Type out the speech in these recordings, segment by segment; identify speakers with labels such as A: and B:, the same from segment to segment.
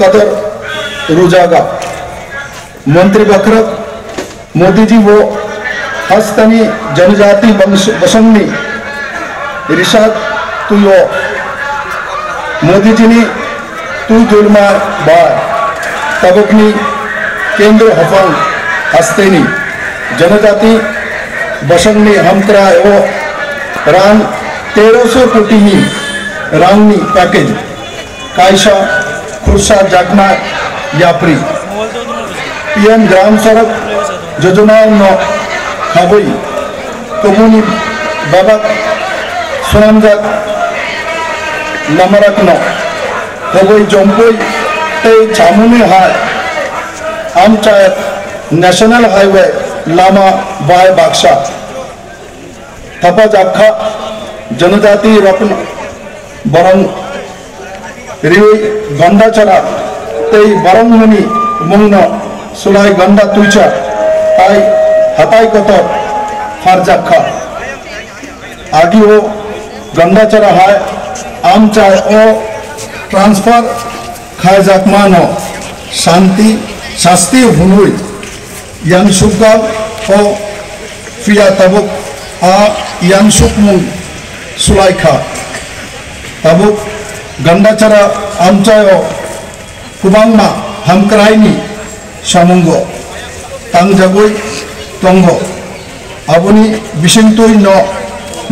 A: कदर रुजागा मंत्री बखरत मोदी जी वो हस्तनी जनजाति बसंगनी रिशाद तु यो मोदी जी ने तु जुलमा बार तबकनी केंद्र हफंग हस्तेनी जनजाति बसंगनी हमकरा एवो रान 1300 कोटी रांगनी पैकेज कायशा खुर्सा जागना याप्री पीएम ग्राम सड़क योजना न खाबई कमुनी बाबा सुनामजात लमरक न खाबई जम्पई ते चामुनी हाय आमचायत नेशनल हाईवे लामा बाय बाक्सा थपा जाखा जनजाति रत्न बरंग रिवी गंडाचरा ते बरंगमनी मुंगना सुलाई गंडा तुइचा ताई हताई कतर फारजाखा आगे वो गंडाचरा हाय आमचाय ओ ट्रांसफर खाय जाकमानो शांति शास्त्री हुनुई यांसुका ओ फिया तबुक आ यांसुक मुंग सुलाइखा तबुक गंडाचरा आमचायो कुबांगमा हमक्राइनी शामुंगो तांगजागुई तंगो अबुनी बिशिंतुई न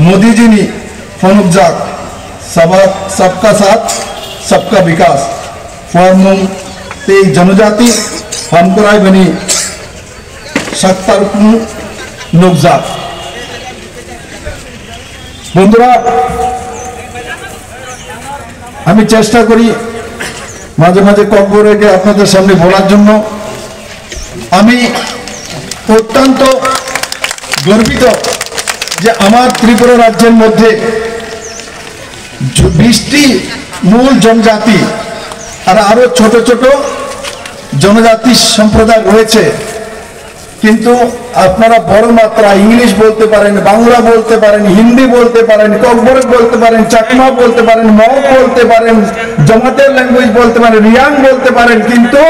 A: मोदी जी नि फोनुकजाक सबका साथ सबका विकास फॉर्मुंग ते जनजाति हमक्राइ बनी सत्तरपुं नुकजाक बंधुरा আমি চেষ্টা করি মাঝে মাঝে কক্সবাজারে আপনাদের সামনে বলার জন্য আমি অত্যন্ত গর্বিত যে আমার ত্রিপুরা রাজ্যের মধ্যে 20টি মূল জনজাতি আর আরো ছোট ছোট জনজাতি সম্প্রদায় রয়েছে কিন্তু আপনারা বড় মাত্রা ইংলিশ বলতে পারেন বাংলা বলতে পারেন হিন্দি বলতে পারেন ককবরক বলতে পারেন চাকমা বলতে পারেন মগ বলতে পারেন জমাতের ল্যাঙ্গুয়েজ বলতে পারেন রিয়াং বলতে পারেন কিন্তু